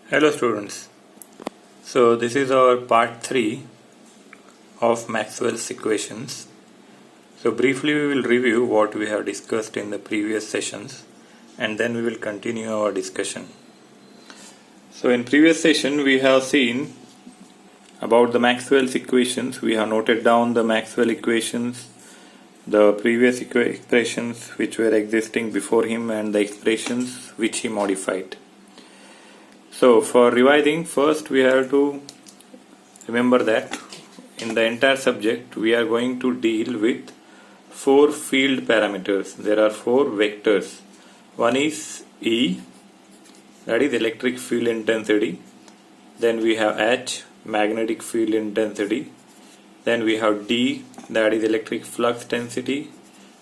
Hello students. So this is our part 3 of Maxwell's equations. So briefly we will review what we have discussed in the previous sessions and then we will continue our discussion. So in previous session we have seen about the Maxwell's equations. We have noted down the Maxwell equations, the previous expressions which were existing before him and the expressions which he modified. So for revising, first we have to remember that in the entire subject we are going to deal with 4 field parameters. There are 4 vectors. One is E, that is electric field intensity. Then we have H, magnetic field intensity. Then we have D, that is electric flux density,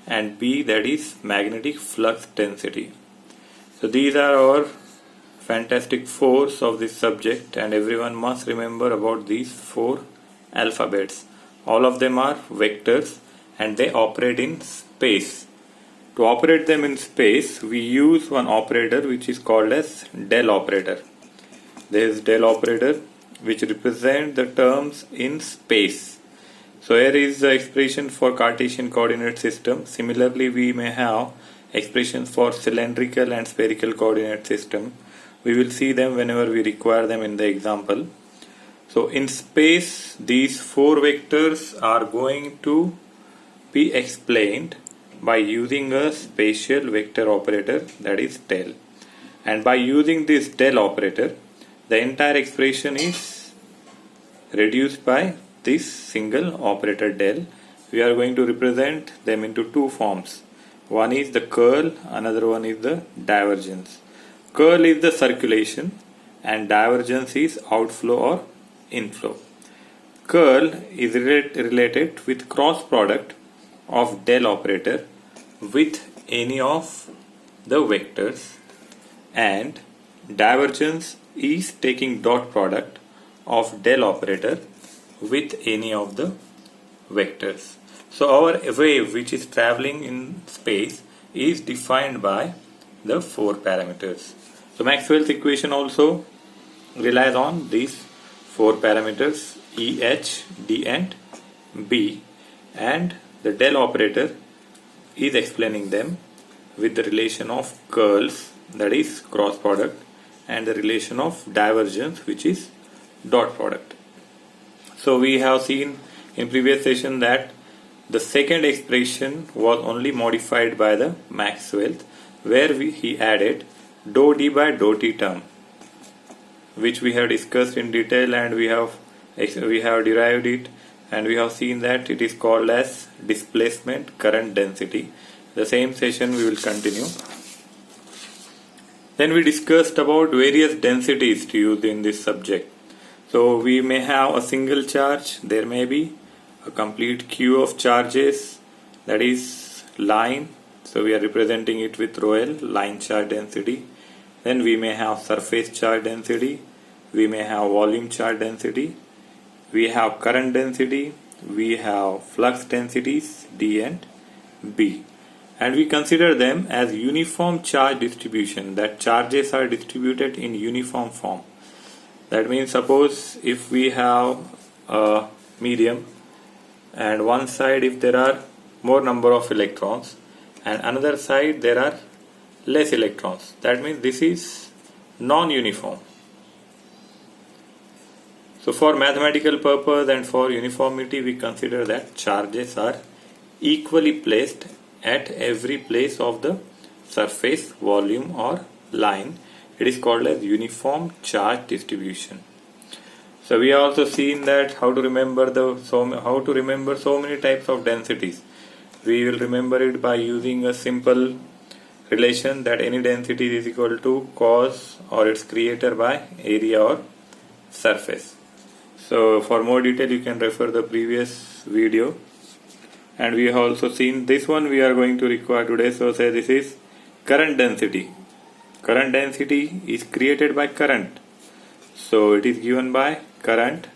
and B, that is magnetic flux density. So these are our fantastic force of this subject, and everyone must remember about these 4 alphabets. All of them are vectors and they operate in space. To operate them in space, we use one operator which is called as del operator. There is del operator which represents the terms in space. So here is the expression for Cartesian coordinate system. Similarly, we may have expressions for cylindrical and spherical coordinate system. We will see them whenever we require them in the example. So in space, these 4 vectors are going to be explained by using a spatial vector operator, that is del. And by using this del operator, the entire expression is reduced by this single operator del. We are going to represent them into 2 forms. One is the curl, another one is the divergence. Curl is the circulation and divergence is outflow or inflow. Curl is related with cross product of del operator with any of the vectors, and divergence is taking dot product of del operator with any of the vectors. So our wave which is traveling in space is defined by the 4 parameters. So Maxwell's equation also relies on these 4 parameters E, H, D and B, and the del operator is explaining them with the relation of curls, that is cross product, and the relation of divergence which is dot product. So we have seen in previous session that the second expression was only modified by the Maxwell, where he added dou d by dou t term, which we have discussed in detail, and we have derived it, and we have seen that it is called as displacement current density. The same session we will continue. Then we discussed about various densities to use in this subject. So we may have a single charge, there may be a complete queue of charges, that is line. So we are representing it with rho L, line charge density. Then we may have surface charge density, we may have volume charge density, we have current density, we have flux densities D and B. And we consider them as uniform charge distribution, that charges are distributed in uniform form. That means suppose if we have a medium and one side if there are more number of electrons and another side there are less electrons, that means this is non-uniform. So for mathematical purpose and for uniformity, we consider that charges are equally placed at every place of the surface, volume or line. It is called as uniform charge distribution. So we have also seen that how to remember so many types of densities. We will remember it by using a simple relation that any density is equal to cos or its creator by area or surface. So for more detail you can refer the previous video, and we have also seen this one we are going to require today. So say this is current density. Current density is created by current, so it is given by current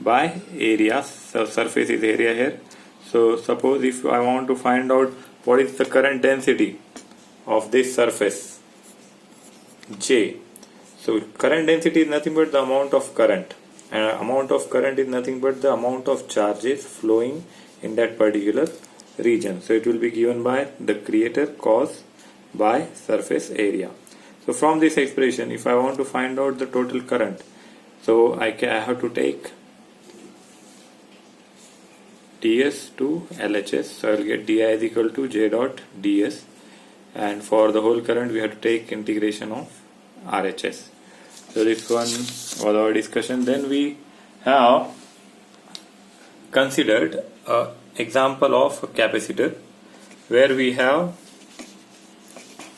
by area. So surface is area here. So suppose if I want to find out what is the current density of this surface J, So current density is nothing but the amount of current, and amount of current is nothing but the amount of charges flowing in that particular region. So it will be given by the creator cos by surface area. So from this expression, if I want to find out the total current, so I have to take ds to LHS. So I will get di is equal to j dot ds, and for the whole current we have to take integration of RHS. So this one was our discussion. Then we have considered an example of a capacitor where we have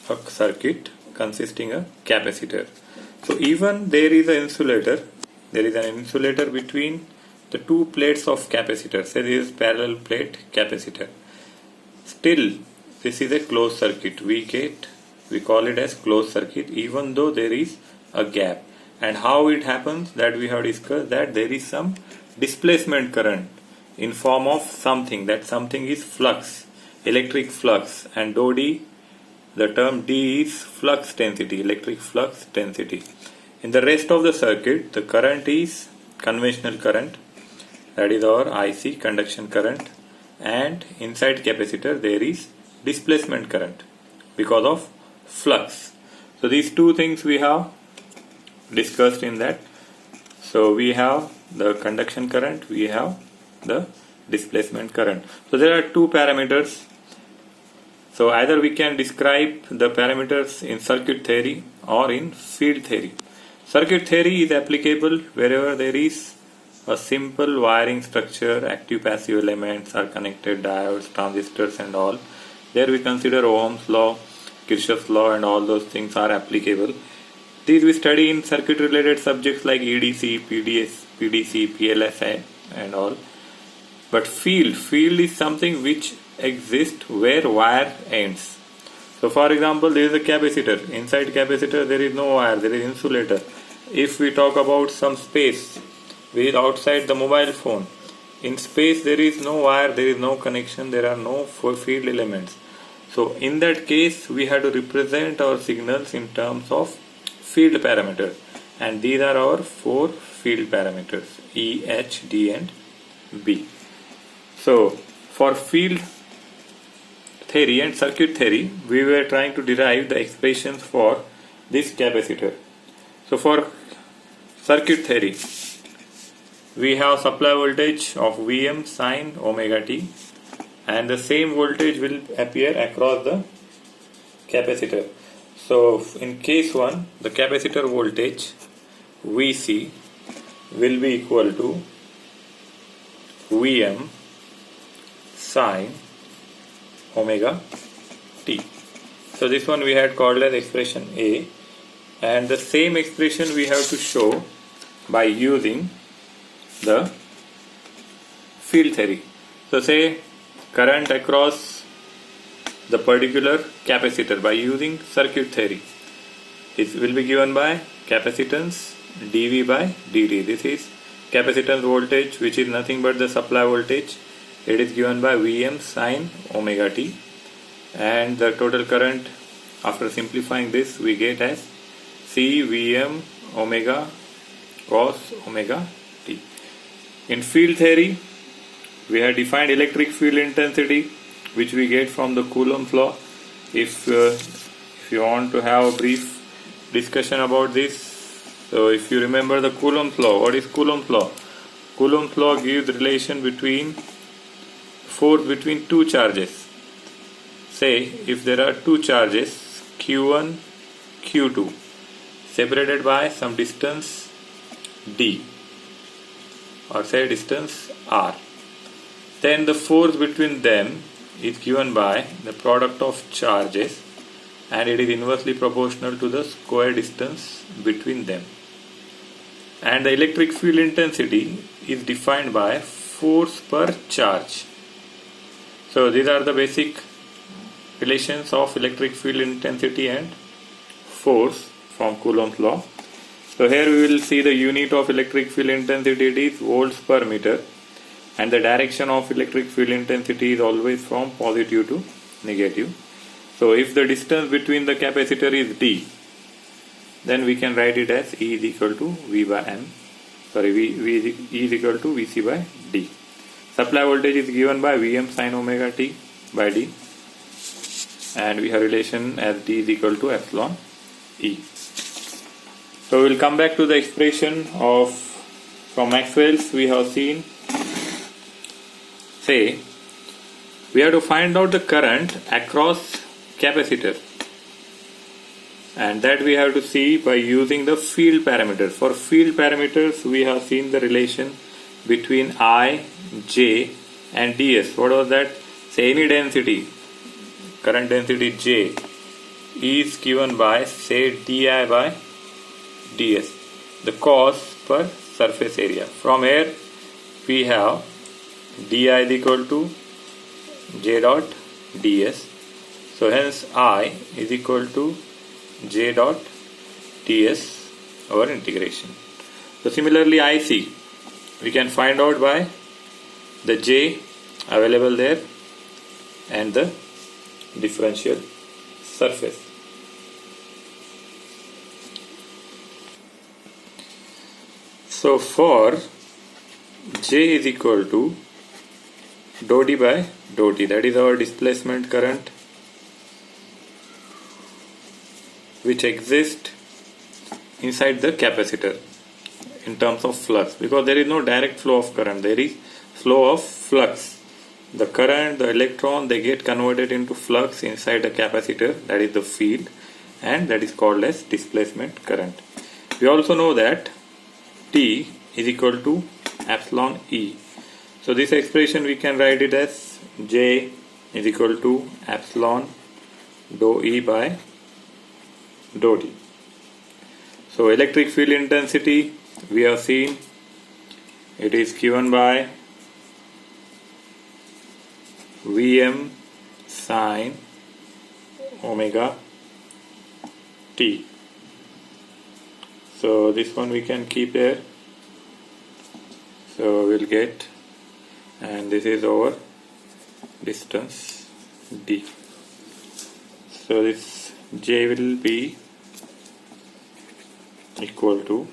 a circuit consisting of capacitor. So even there is an insulator, between the two plates of capacitor. Say this is parallel plate capacitor. Still this is a closed circuit. We call it as closed circuit even though there is a gap. And how it happens, that we have discussed, that there is some displacement current in form of something. That something is flux, electric flux, and dou d, the term d is flux density, electric flux density. In the rest of the circuit, the current is conventional current, that is our IC, conduction current, and inside capacitor there is displacement current because of flux. So these two things we have discussed in that. So we have the conduction current, we have the displacement current. So there are two parameters. So either we can describe the parameters in circuit theory or in field theory. Circuit theory is applicable wherever there is a simple wiring structure, active passive elements are connected, diodes, transistors and all. There we consider Ohm's law, Kirchhoff's law and all those things are applicable. These we study in circuit related subjects like EDC, PDC, PLSI and all. But field is something which exists where wire ends. So for example, there is a capacitor. Inside capacitor there is no wire, there is insulator. If we talk about some space, which is outside the mobile phone, in space there is no wire, there is no connection, there are no field elements. So in that case we have to represent our signals in terms of field parameters, and these are our four field parameters, E, H, D and B. So for field theory and circuit theory, we were trying to derive the expressions for this capacitor. So for circuit theory, we have supply voltage of Vm sin omega t, and the same voltage will appear across the capacitor. So in case 1, the capacitor voltage Vc will be equal to Vm sin omega t. So this one we had called as expression A, and the same expression we have to show by using the field theory. So say current across the particular capacitor by using circuit theory. It will be given by capacitance dV by dt. This is capacitance voltage, which is nothing but the supply voltage. It is given by Vm sin omega t, and the total current after simplifying this we get as C Vm omega cos omega t. In field theory, we have defined electric field intensity, which we get from the Coulomb's law. If you want to have a brief discussion about this, so if you remember the Coulomb's law, what is Coulomb's law? Coulomb's law gives relation between force between two charges. Say if there are two charges Q1, Q2 separated by some distance d, or say distance r, then the force between them is given by the product of charges, and it is inversely proportional to the square distance between them. And the electric field intensity is defined by force per charge. So these are the basic relations of electric field intensity and force from Coulomb's law. So here we will see the unit of electric field intensity, it is volts per meter, and the direction of electric field intensity is always from positive to negative. So if the distance between the capacitor is d, then we can write it as E is equal to V by M. Sorry, E is equal to Vc by D. Supply voltage is given by Vm sin omega t by D, and we have relation as D is equal to epsilon E. So we will come back to the expression of from Maxwell's. We have seen, say, we have to find out the current across capacitor, and that we have to see by using the field parameters. For field parameters, we have seen the relation between I, J and ds. What was that? Say any density, current density J is given by, say, di by ds, the cos per surface area. From here we have di is equal to J dot ds. So hence I is equal to J dot ds over integration. So similarly IC we can find out by the J available there and the differential surface. So for J is equal to dou d by dou t, that is our displacement current which exists inside the capacitor in terms of flux, because there is no direct flow of current, there is flow of flux. The current, the electron, they get converted into flux inside the capacitor, that is the field, and that is called as displacement current. We also know that T is equal to epsilon E. So this expression we can write it as J is equal to epsilon dou E by dou T. So electric field intensity we have seen, it is given by Vm sin omega t. So this one we can keep there. So we'll get, and this is our distance d. So this J will be equal to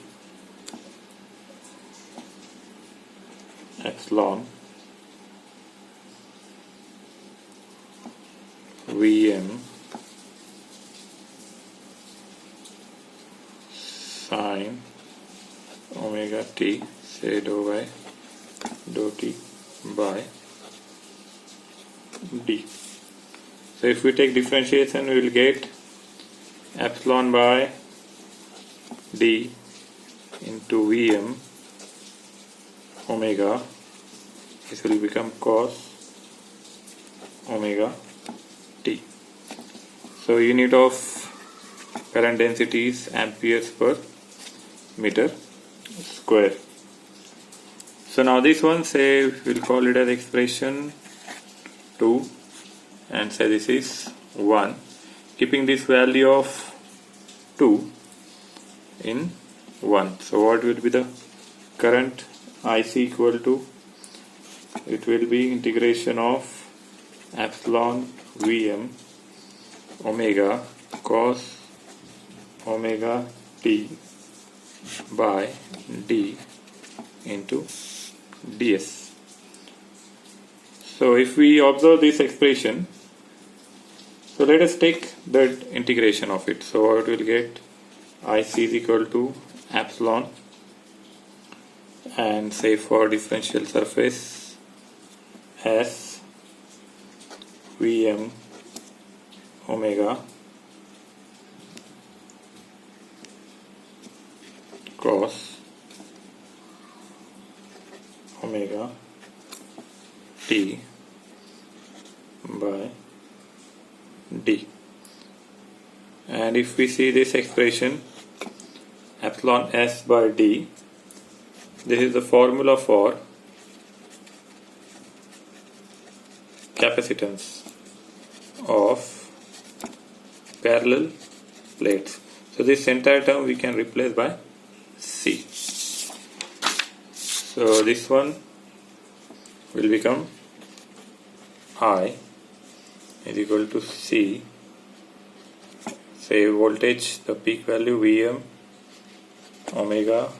epsilon Vm sin omega t, say dou by dou t by d. So if we take differentiation, we will get epsilon by d into Vm omega, this will become cos omega t. So unit of current density is amperes per meter square. So now this one, say we'll call it as expression 2 and say this is 1, keeping this value of 2 in 1. So what will be the current IC equal to? It will be integration of epsilon Vm omega cos omega t by d into ds. So if we observe this expression, so let us take the integration of it. So what will get? IC is equal to epsilon, and say for differential surface S Vm omega cos omega t by d. And if we see this expression epsilon S by d, this is the formula for capacitance of parallel plates. So this entire term we can replace by C. So this one will become I is equal to C say voltage, the peak value Vm omega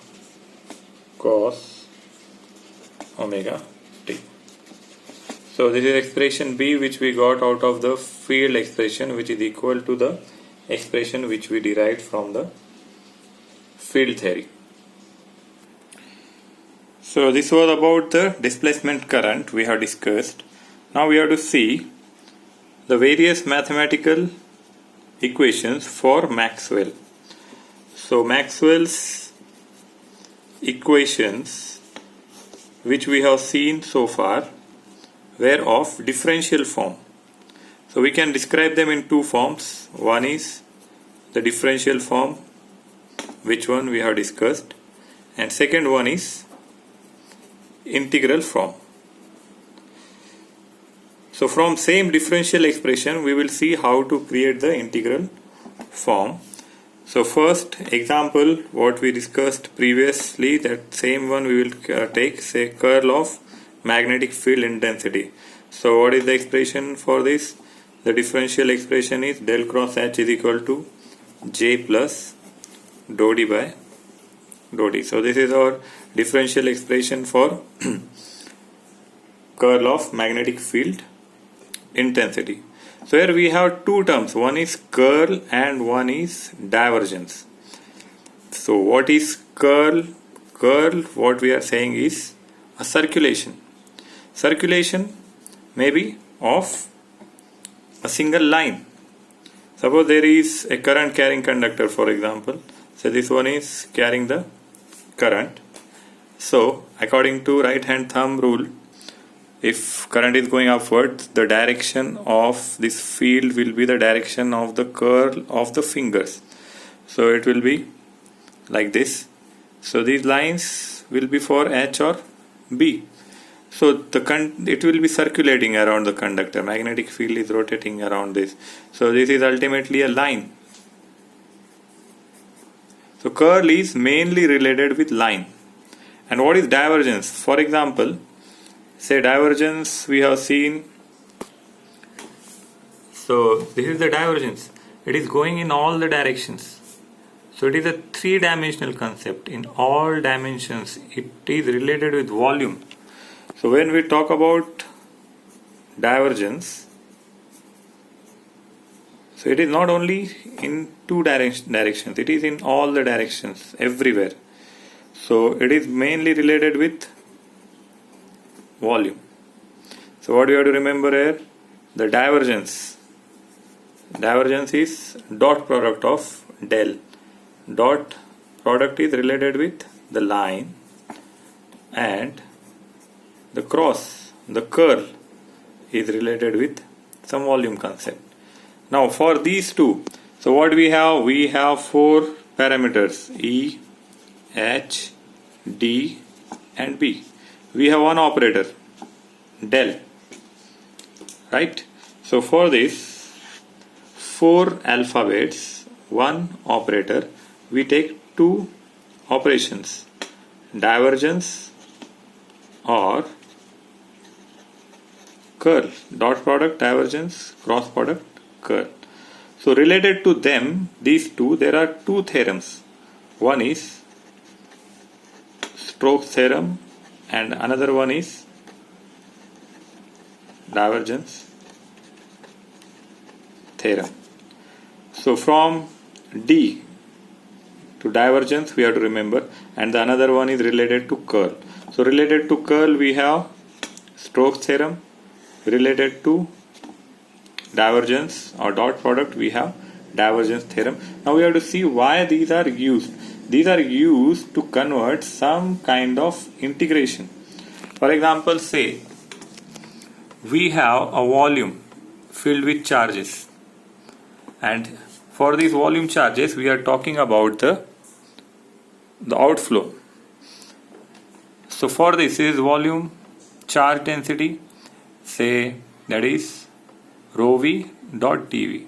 cos omega t. So this is expression B which we got out of the field expression, which is equal to the expression which we derived from the field theory. So this was about the displacement current we have discussed. Now we have to see the various mathematical equations for Maxwell. So Maxwell's equations which we have seen so far were of differential form. So we can describe them in two forms. One is the differential form, which one we have discussed, and second one is integral form. So from same differential expression we will see how to create the integral form. So first example what we discussed previously, that same one we will take, say curl of magnetic field intensity. So what is the expression for this? The differential expression is del cross H is equal to J plus dou D by dou D. So this is our differential expression for curl of magnetic field intensity. So here we have two terms, one is curl and one is divergence. So what is curl? Curl, what we are saying is a circulation. Circulation may be of a single line. Suppose there is a current carrying conductor, for example. So this one is carrying the current. So according to right hand thumb rule, if current is going upwards, the direction of this field will be the direction of the curl of the fingers. So it will be like this. So these lines will be for H or B. So it will be circulating around the conductor. Magnetic field is rotating around this. So this is ultimately a line. So curl is mainly related with line. And what is divergence? For example, say divergence we have seen. So this is the divergence. It is going in all the directions. So it is a three-dimensional concept. In all dimensions it is related with volume. So when we talk about divergence, so it is not only in two directions, it is in all the directions, everywhere. So it is mainly related with volume. So what you have to remember here, the divergence is dot product of del. Dot product is related with the line, and the cross, the curl, is related with some volume concept. Now for these two, so what we have four parameters, E, H, D and B. We have one operator, del, right? So for this four alphabets, one operator, we take two operations, divergence or curl, dot product, divergence, cross product, curl. So related to them, these two, there are two theorems. One is Stokes theorem and another one is divergence theorem. So from D to divergence we have to remember, and the another one is related to curl. So related to curl we have Stokes theorem, related to divergence or dot product we have divergence theorem. Now we have to see why these are used. These are used to convert some kind of integration. For example, say we have a volume filled with charges, and for these volume charges we are talking about the outflow. So for this is volume charge density, say that is rho v dot dv.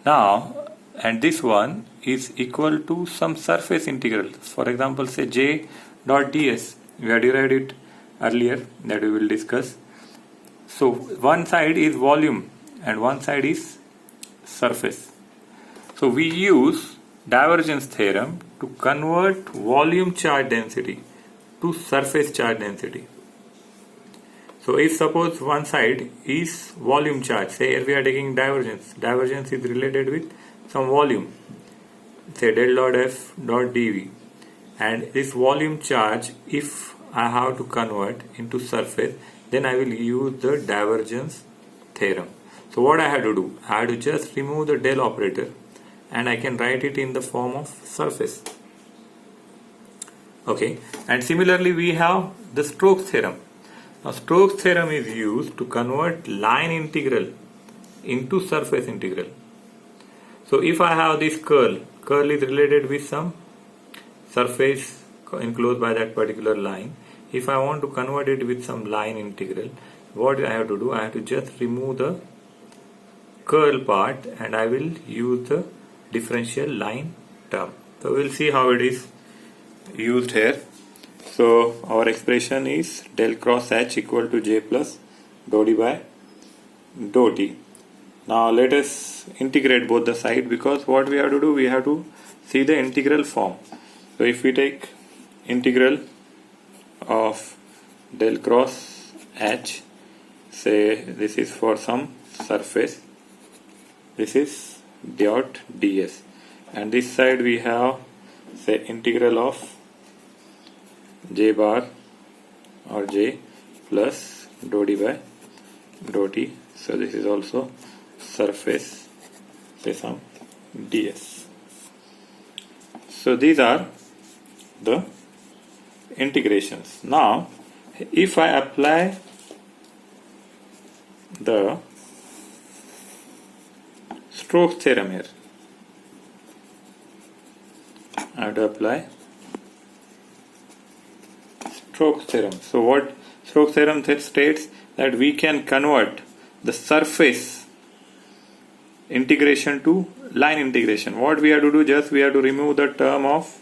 Now, and this one is equal to some surface integral. For example, say j dot ds. We have derived it earlier, that we will discuss. So one side is volume and one side is surface. So we use divergence theorem to convert volume charge density to surface charge density. So if suppose one side is volume charge, say here we are taking divergence. Divergence is related with some volume, say del dot f dot dv. And this volume charge, if I have to convert into surface, then I will use the divergence theorem. So what I have to do? I have to just remove the del operator and I can write it in the form of surface. Okay, and similarly we have the Stokes theorem. Now Stokes theorem is used to convert line integral into surface integral. So if I have this curl is related with some surface enclosed by that particular line. If I want to convert it with some line integral, what I have to do? I have to just remove the curl part and I will use the differential line term. So we'll see how it is used here. So our expression is del cross H equal to J plus dou D by dou T. Now let us integrate both the sides, because what we have to do, we have to see the integral form. So if we take integral of del cross H, say this is for some surface, this is dot ds, and this side we have, say, integral of J bar or J plus dou D by dou T. So this is also surface, say some ds. So these are the integrations. Now if I apply the Stokes theorem here, I have to apply Stokes theorem. So what Stokes theorem states that we can convert the surface integration to line integration. What we have to do, just we have to remove the term of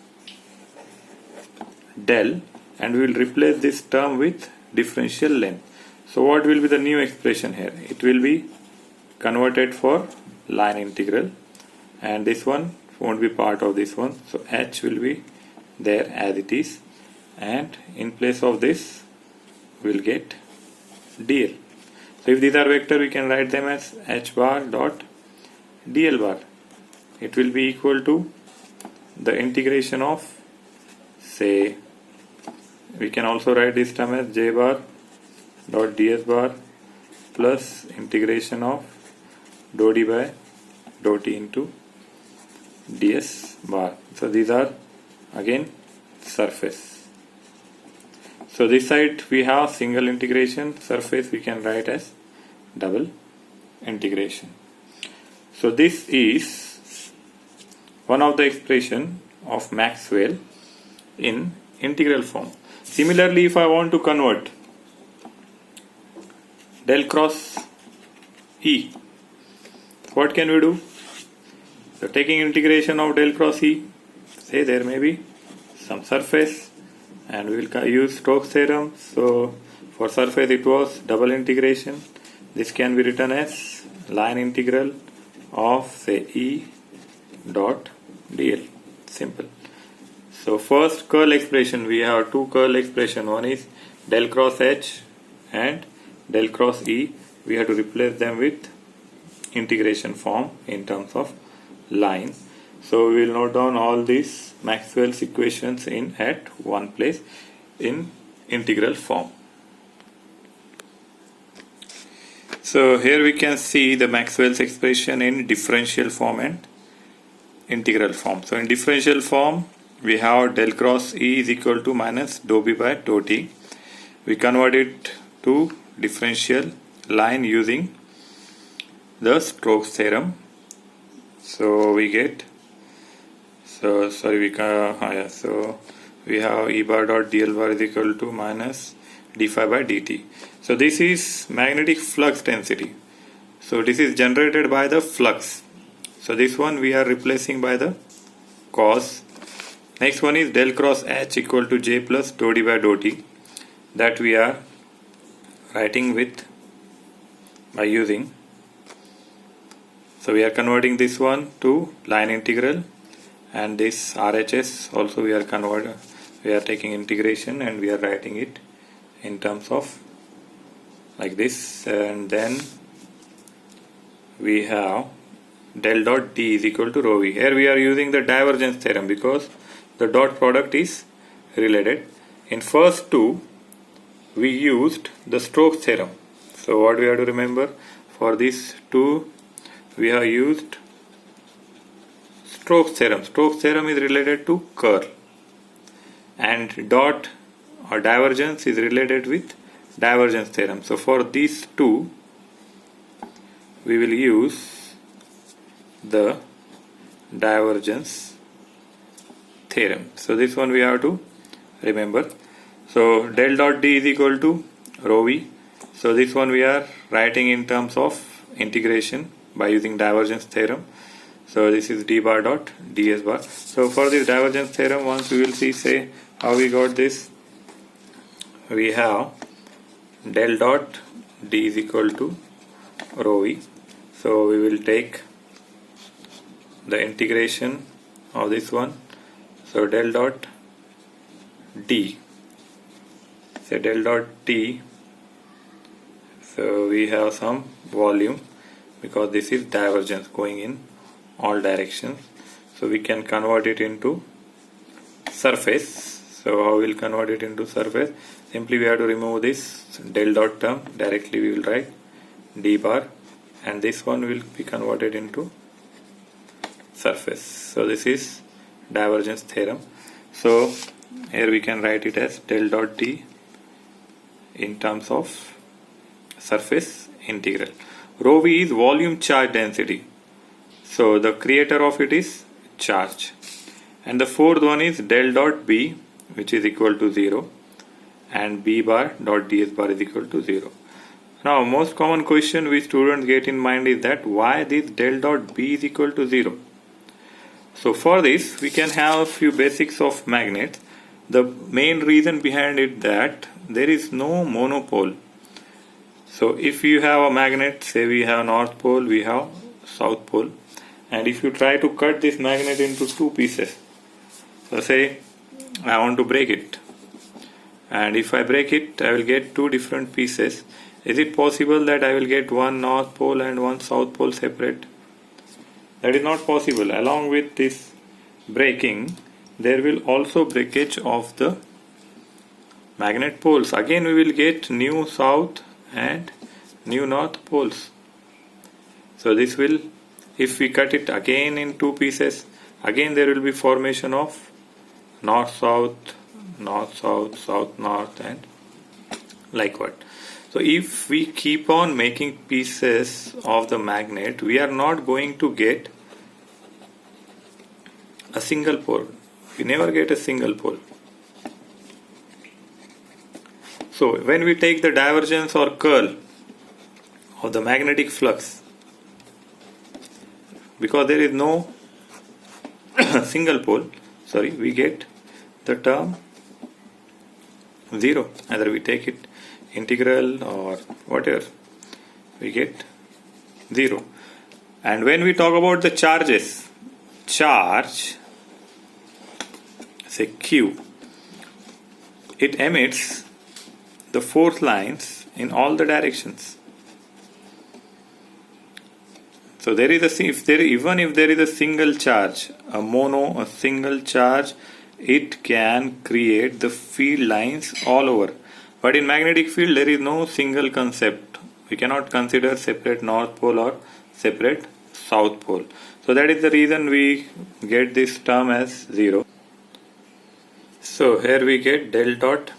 del and we will replace this term with differential length. So what will be the new expression here? It will be converted for line integral, and this one won't be part of this one, so H will be there as it is, and in place of this we will get dl. So if these are vector, we can write them as H bar dot dl bar. It will be equal to the integration of, say, we can also write this term as J bar dot ds bar plus integration of dou D by dou T into ds bar. So these are again surface. So this side we have single integration, surface we can write as double integration. So this is one of the expression of Maxwell in integral form. Similarly, if I want to convert del cross E, what can we do? So taking integration of del cross E, say there may be some surface, and we will use Stokes theorem. So for surface it was double integration. This can be written as line integral of, say, E dot dl. Simple. So first curl expression, we have two curl expression. One is del cross H and del cross E. We have to replace them with integration form in terms of line. So we will note down all these Maxwell's equations in at one place in integral form. So here we can see the Maxwell's expression in differential form and integral form. So in differential form we have del cross E is equal to minus dou B by dou T. We convert it to differential line using the Stokes theorem. So we get, so we have E bar dot dl bar is equal to minus d phi by dt. So this is magnetic flux density. So this is generated by the flux. So this one we are replacing by the cos. Next one is del cross H equal to J plus dou D by dou T. That we are writing with by using So we are converting this one to line integral, and this RHS also we are taking integration and we are writing it in terms of like this, and then we have del dot D is equal to rho V. Here we are using the divergence theorem because the dot product is related. In first two we used the Stokes theorem. So what we have to remember, for these two we have used Stokes theorem. Stokes theorem is related to curl, and dot or divergence is related with divergence theorem. So for these two we will use the divergence theorem. So this one we have to remember. So del dot D is equal to rho V. So this one we are writing in terms of integration by using divergence theorem. So this is d bar dot ds bar. So for this divergence theorem, once we will see say how we got this. We have del dot D is equal to rho V. So we will take the integration of this one. So del dot D, say del dot T, so we have some volume because this is divergence going in all directions, so we can convert it into surface. So how we will convert it into surface? Simply we have to remove this del dot term, directly we will write d bar, and this one will be converted into surface. So this is divergence theorem. So here we can write it as del dot D in terms of surface integral. Rho V is volume charge density. So the creator of it is charge. And the fourth one is del dot B, which is equal to 0, and B bar dot ds bar is equal to 0. Now most common question which students get in mind is that why this del dot B is equal to 0. So for this we can have a few basics of magnets. The main reason behind it that there is no monopole. So if you have a magnet, say we have north pole, we have south pole, and if you try to cut this magnet into two pieces, so say I want to break it, and if I break it I will get two different pieces. Is it possible that I will get one north pole and one south pole separate? That is not possible. Along with this breaking, there will also breakage of the magnet poles. Again we will get new south and new north poles. So this will, if we cut it again in two pieces, again there will be formation of north south, south north, and like what. So if we keep on making pieces of the magnet, we are not going to get a single pole. We never get a single pole. So when we take the divergence or curl of the magnetic flux, because there is no single pole, we get the term 0. Either we take it integral or whatever, we get 0. And when we talk about the charges, charge, say Q, it emits the force lines in all the directions. So there is even if there is a single charge, a single charge, it can create the field lines all over. But in magnetic field there is no single concept. We cannot consider separate north pole or separate south pole. So that is the reason we get this term as 0. So here we get del dot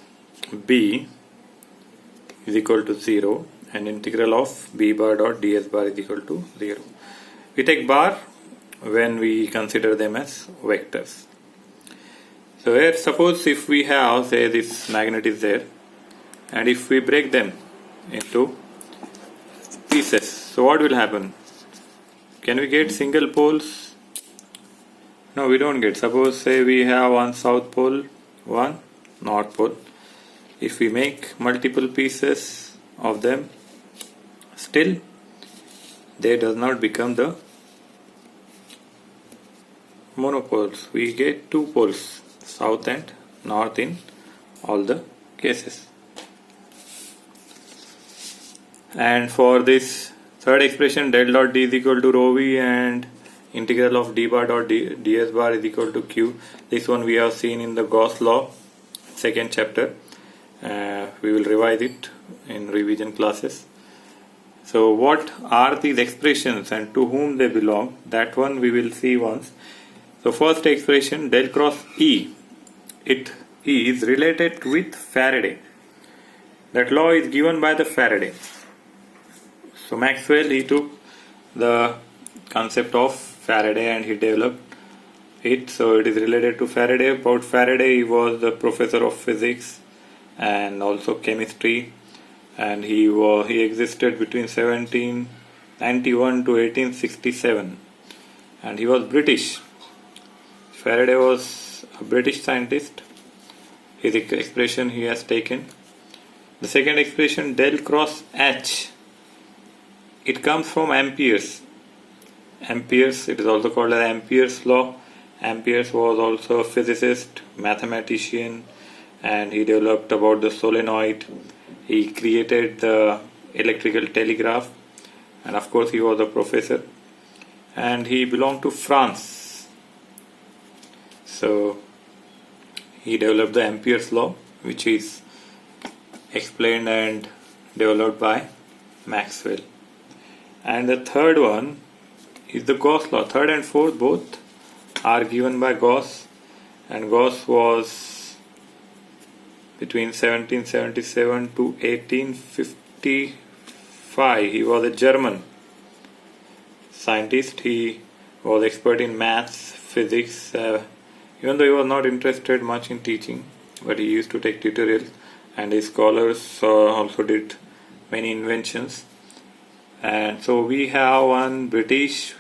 B is equal to 0 and integral of B bar dot ds bar is equal to 0. We take bar when we consider them as vectors. So here suppose if we have, say, this magnet is there, and if we break them into pieces, so what will happen? Can we get single poles? No, we don't get. Suppose say we have one south pole, one north pole. If we make multiple pieces of them, still they does not become the monopoles. We get two poles, south and north, in all the cases. And for this third expression, del dot d is equal to rho v and integral of d bar dot ds bar is equal to q. This one we have seen in the Gauss law, second chapter. We will revise it in revision classes. So what are these expressions and to whom they belong, that one we will see once. So first expression, del cross E, it is related with Faraday. That law is given by the Faraday. So Maxwell, he took the concept of Faraday and he developed it. So it is related to Faraday. About Faraday, he was the professor of physics and also chemistry, and he existed between 1791 to 1867, and he was British. Faraday was a British scientist. His expression he has taken. The second expression, del cross H, it comes from Ampere's. It is also called as Ampere's law. Ampere's was also a physicist, mathematician, and he developed about the solenoid. He created the electrical telegraph, and of course he was a professor, and he belonged to France. So he developed the Ampere's law, which is explained and developed by Maxwell. And the third one is the Gauss law. Third and fourth both are given by Gauss, and Gauss was between 1777 to 1855. He was a German scientist. He was expert in maths, physics, even though he was not interested much in teaching, but he used to take tutorials, and his scholars also did many inventions. And so we have one British,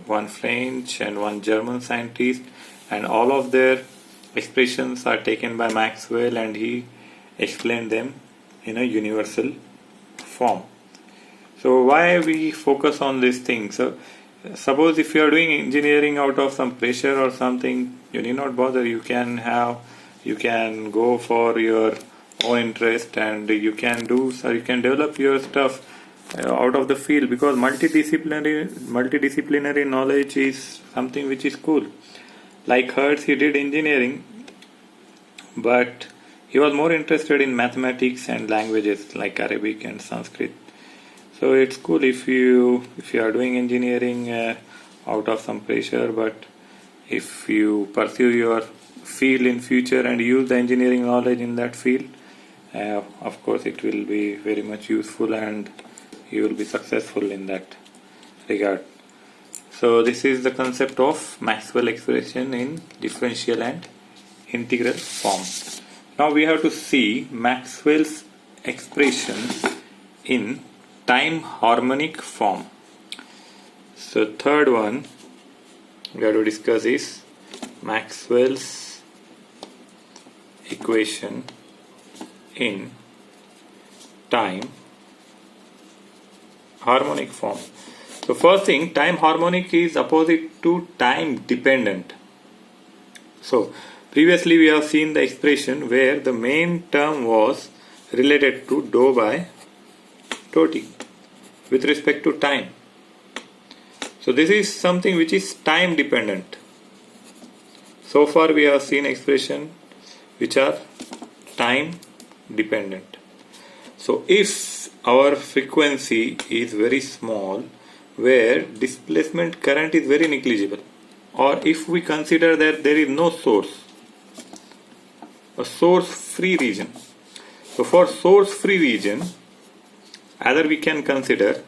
one French, and one German scientist, and all of their expressions are taken by Maxwell, and he explained them in a universal form. So why we focus on this thing? So suppose if you are doing engineering out of some pressure or something, you need not bother. You can go for your own interest, and you can develop your stuff out of the field, because multidisciplinary knowledge is something which is cool. Like Hertz, he did engineering, but he was more interested in mathematics and languages like Arabic and Sanskrit. So it's cool if you are doing engineering out of some pressure, but if you pursue your field in future and use the engineering knowledge in that field, of course it will be very much useful, and you will be successful in that regard. So this is the concept of Maxwell expression in differential and integral form. Now we have to see Maxwell's expression in time harmonic form. So third one we have to discuss is Maxwell's equation in time harmonic form. So first thing, time harmonic is opposite to time dependent. So previously we have seen the expression where the main term was related to dou by dou t with respect to time. So this is something which is time dependent. So far we have seen expression which are time dependent. So if our frequency is very small, where displacement current is very negligible, or if we consider that there is no source, a source free region. So for source free region, either we can consider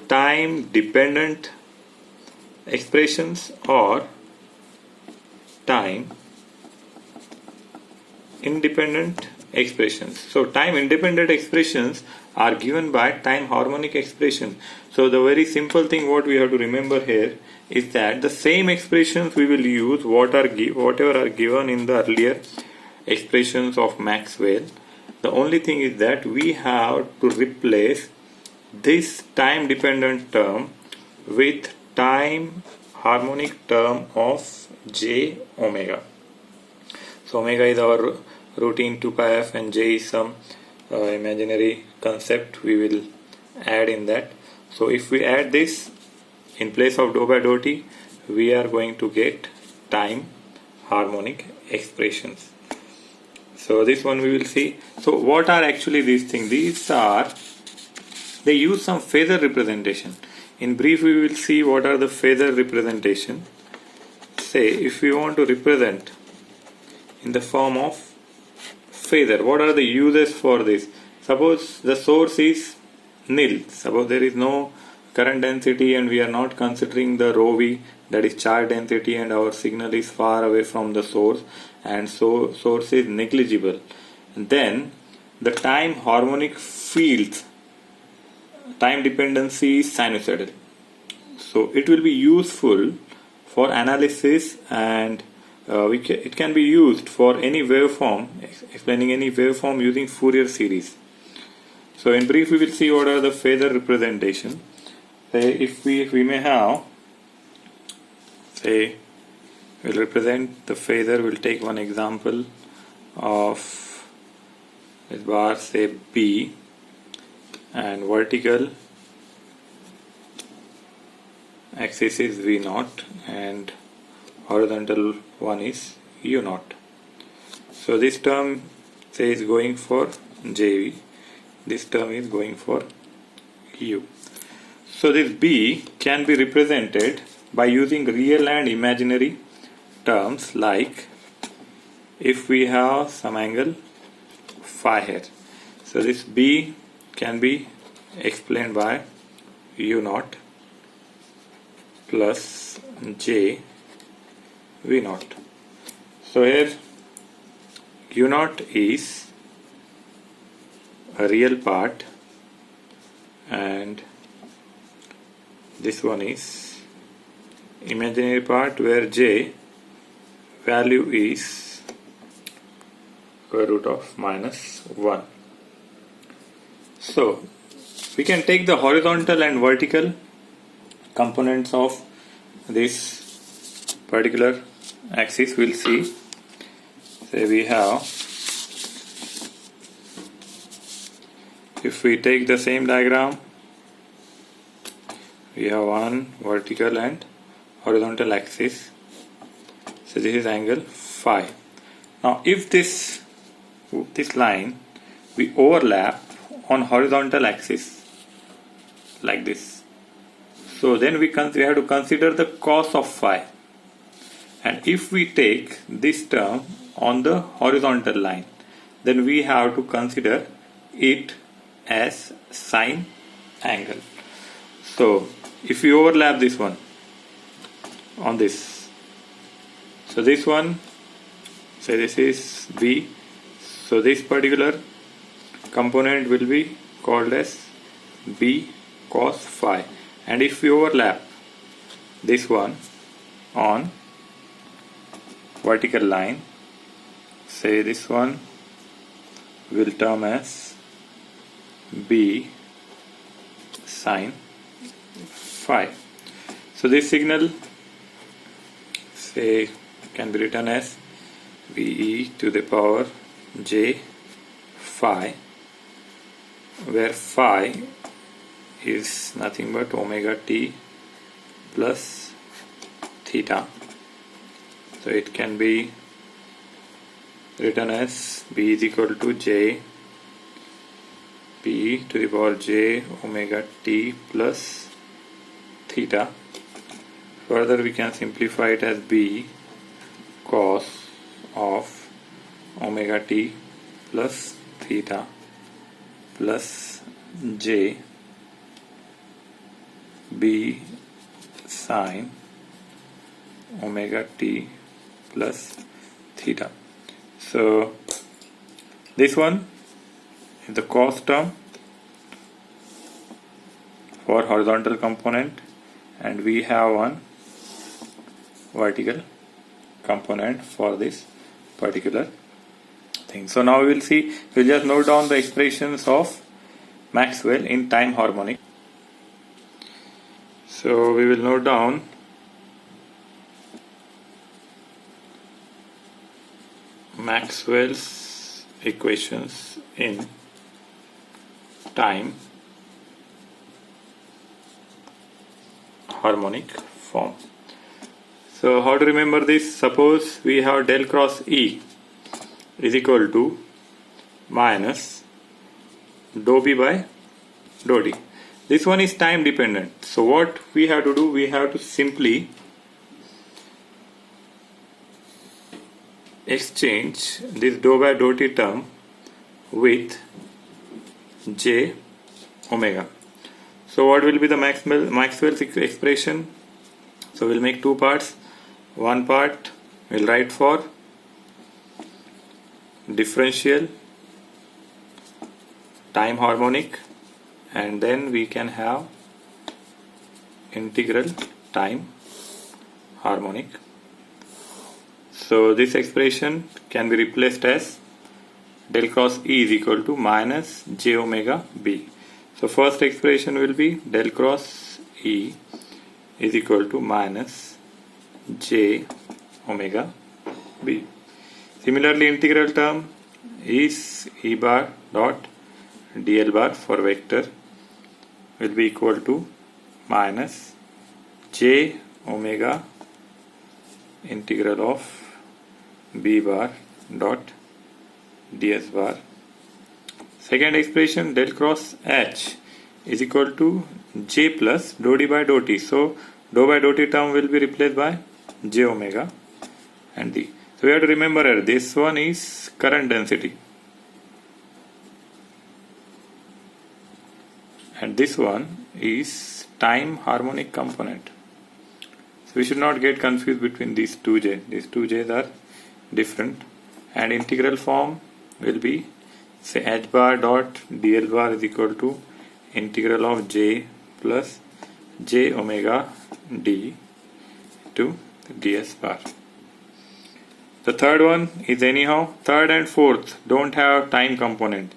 time dependent expressions or time independent expressions. So time independent expressions are given by time harmonic expression. So the very simple thing what we have to remember here is that the same expressions we will use whatever are given in the earlier expressions of Maxwell. The only thing is that we have to replace this time dependent term with time harmonic term of j omega. So omega is our routine 2 pi f and j is some imaginary concept we will add in that. So if we add this in place of dou by dou t, we are going to get time harmonic expressions. So this one we will see. So what are actually these things? They use some phasor representation. In brief, we will see what are the phasor representation. Say if we want to represent in the form of phasor, what are the uses for this? Suppose the source is nil. Suppose there is no current density and we are not considering the rho v, that is charge density, and our signal is far away from the source and so source is negligible. Then the time harmonic fields, time dependency is sinusoidal. So it will be useful for analysis, and it can be used for any waveform, explaining any waveform using Fourier series. So in brief, we will see what are the phasor representation. Say if we may have, say we'll represent the phasor. We'll take one example of this bar, say B, and vertical axis is V0 and horizontal one is U0. So this term say is going for JV, this term is going for U. So this B can be represented by using real and imaginary terms, like if we have some angle phi here. So this B can be explained by U0 plus J V0. So here U0 is a real part and this one is imaginary part, where J value is square root of -1. So we can take the horizontal and vertical components of this particular axis. We'll see. Say we have, if we take the same diagram, we have one vertical and horizontal axis. So this is angle phi. Now if this line we overlap on horizontal axis like this, so then we have to consider the cos of phi, and if we take this term on the horizontal line, then we have to consider it as sine angle. So if we overlap this one on this, so this one, say this is B, so this particular component will be called as B cos phi, and if we overlap this one on vertical line, say this one will term as B sine phi. So this signal say can be written as VE to the power J phi, where phi is nothing but omega t plus theta. So it can be written as B is equal to J P to the power J omega t plus theta. Further we can simplify it as B cos of omega t plus theta plus J B sine omega t plus theta. So this one is the cos term for horizontal component, and we have one vertical component for this particular thing. So now we will see, we'll just note down the expressions of Maxwell in time harmonic. So we will note down Maxwell's equations in time harmonic form. So how to remember this? Suppose we have del cross E is equal to minus dou B by dou D. This one is time dependent. So what we have to do? We have to simply exchange this dou by dou T term with j omega. So what will be the Maxwell's expression? So we'll make two parts. One part we'll write for differential time harmonic, and then we can have integral time harmonic. So this expression can be replaced as del cross E is equal to minus j omega B. So first expression will be del cross E is equal to minus j omega B. Similarly, integral term is E bar dot dl bar for vector will be equal to minus j omega integral of B bar dot ds bar. Second expression del cross H is equal to j plus dou D by dou T. So dou by dou T term will be replaced by j omega and D. So we have to remember this one is current density and this one is time harmonic component. So we should not get confused between these two j. These two j's are different, and integral form will be, say, h bar dot dl bar is equal to integral of j plus j omega d to ds bar. The third one is anyhow, third and fourth don't have time component.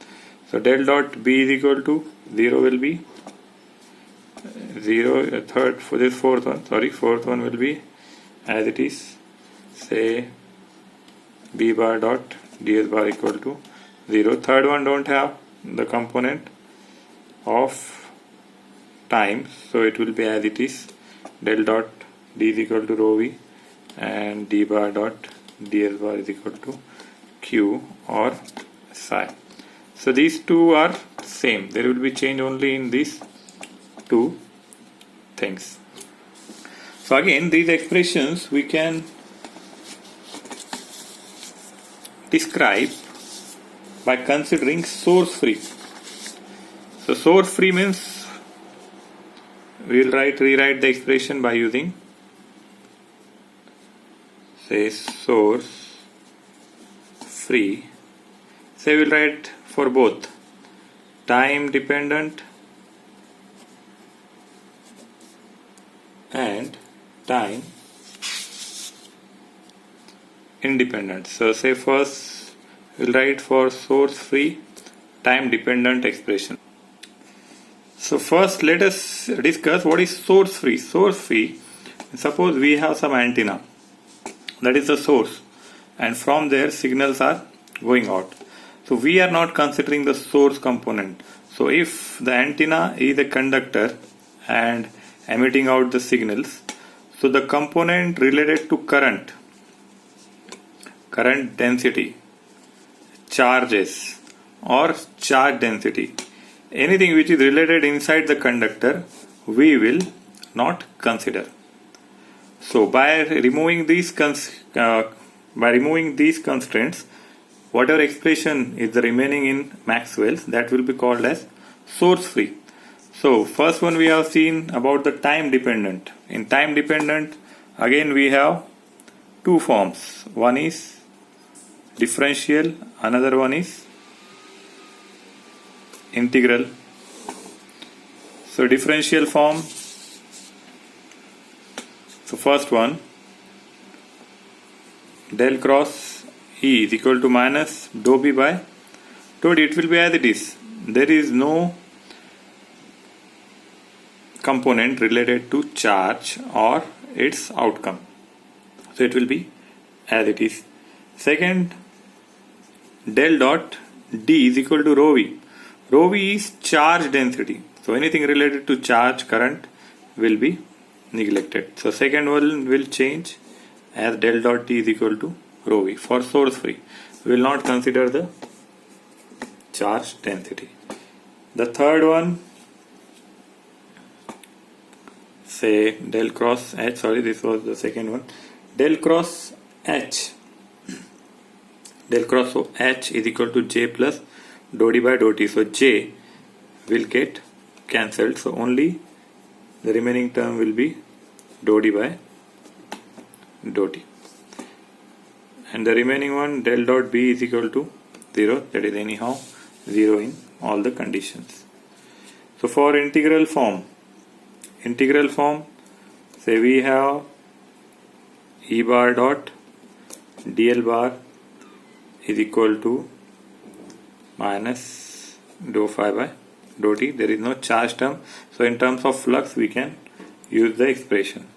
So del dot b is equal to 0 will be 0, third for this fourth one will be as it is, say b bar dot ds bar equal to 0. Third one don't have the component of time, so it will be as it is, del dot d is equal to rho v and d bar dot ds bar is equal to q or psi. So these two are same. There will be change only in these two things. So again, these expressions we can describe by considering source free. So source free means we will rewrite the expression by using, say, source free. Say we will write for both time dependent and time independent. So say first we'll write for source free time dependent expression. So first let us discuss what is source free. Source free, suppose we have some antenna, that is the source, and from there signals are going out. So we are not considering the source component. So if the antenna is a conductor and emitting out the signals, so the component related to current density, charges or charge density, anything which is related inside the conductor, we will not consider. So by removing these constraints, whatever expression is the remaining in Maxwell's, that will be called as source free. So first one we have seen about the time dependent. In time dependent, again we have two forms. One is differential, another one is integral. So differential form, so first one, del cross E is equal to minus dou B by dou D. It will be as it is. There is no component related to charge or its outcome. So it will be as it is. Second del dot D is equal to rho V. Rho V is charge density. So anything related to charge current will be neglected. So second one will change as del dot D is equal to rho V for source free. We will not consider the charge density. The third one, say del cross H, sorry, this was the second one, del cross H. Del cross H is equal to J plus dou D by dou T. So J will get cancelled. So only the remaining term will be dou D by dou T. And the remaining one, del dot B is equal to 0. That is anyhow 0 in all the conditions. So for integral form, say we have E bar dot dl bar is equal to minus dou phi by dou T. There is no charge term. So in terms of flux we can use the expression.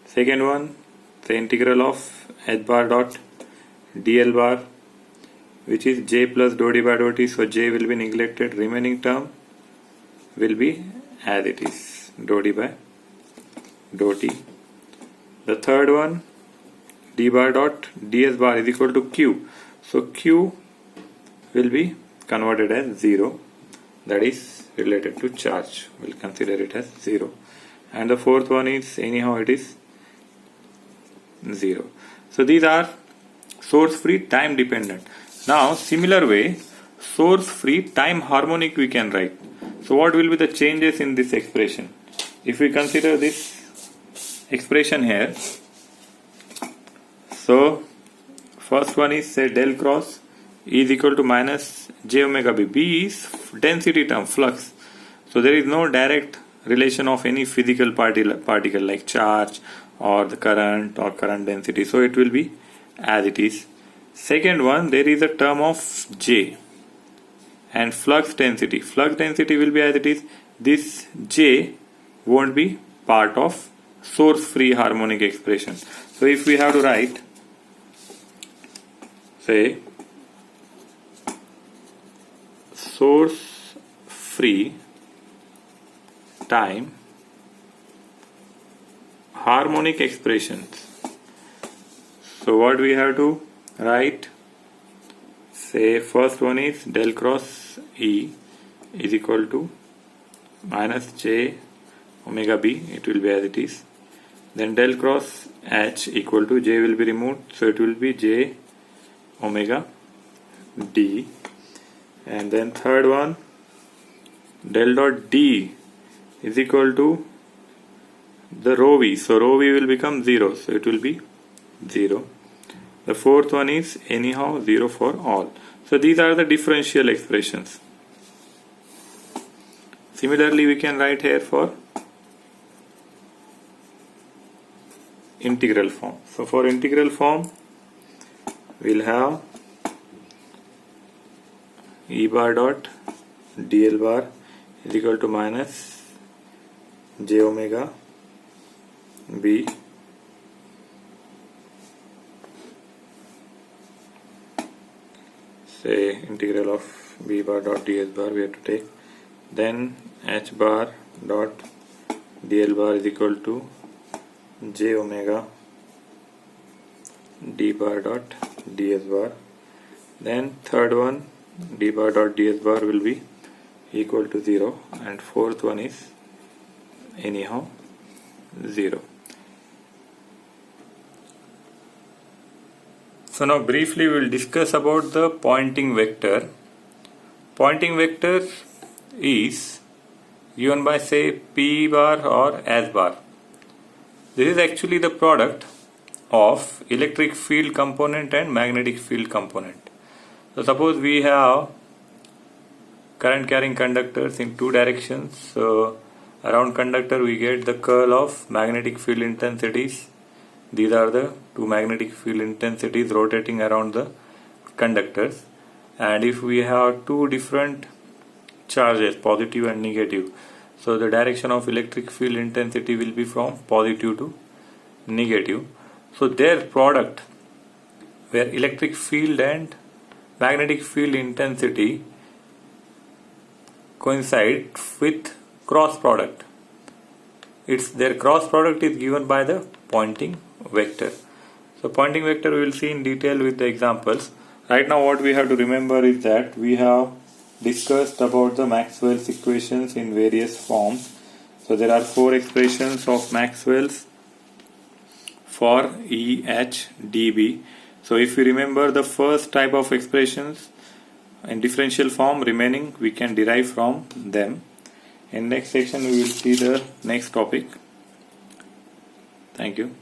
Second one, the integral of H bar dot dl bar, which is J plus dou D by dou T. So J will be neglected. Remaining term will be as it is, dou D by dou T. The third one, D bar dot ds bar is equal to Q. So Q will be converted as 0. That is related to charge. We'll consider it as 0. And the fourth one is anyhow it is 0. So these are source free, time dependent. Now similar way, source free, time harmonic we can write. So what will be the changes in this expression? If we consider this expression here, so first one is say del cross E is equal to minus j omega b. B is density term, flux. So there is no direct relation of any physical particle like charge or the current or current density. So it will be as it is. Second one, there is a term of J and flux density. Flux density will be as it is. This J won't be part of source free harmonic expression. So if we have to write, say source free time harmonic expressions. So what we have to write? Say first one is del cross E is equal to minus j omega b. It will be as it is. Then del cross H equal to j will be removed. So it will be j omega d. And then third one, del dot D is equal to the rho v. So rho v will become 0. So it will be 0. The fourth one is anyhow 0 for all. So these are the differential expressions. Similarly, we can write here for integral form. So for integral form, we'll have E bar dot dl bar is equal to minus j omega b say integral of b bar dot ds bar we have to take. Then h bar dot dl bar is equal to j omega d bar dot ds bar. Then third one, d bar dot ds bar will be equal to 0, and fourth one is anyhow 0. So now briefly we will discuss about the pointing vector. Pointing vector is given by say P bar or S bar. This is actually the product of electric field component and magnetic field component. So suppose we have current carrying conductors in two directions. So around conductor we get the curl of magnetic field intensities. These are the two magnetic field intensities rotating around the conductors. And if we have two different charges, positive and negative, so the direction of electric field intensity will be from positive to negative. So their product, where electric field and magnetic field intensity coincide with cross product. Their cross product is given by the Poynting vector. So Poynting vector we will see in detail with the examples. Right now what we have to remember is that we have discussed about the Maxwell's equations in various forms. So there are 4 expressions of Maxwell's for E, H, dB. So if we remember the first type of expressions in differential form, remaining we can derive from them. In next section we will see the next topic. Thank you.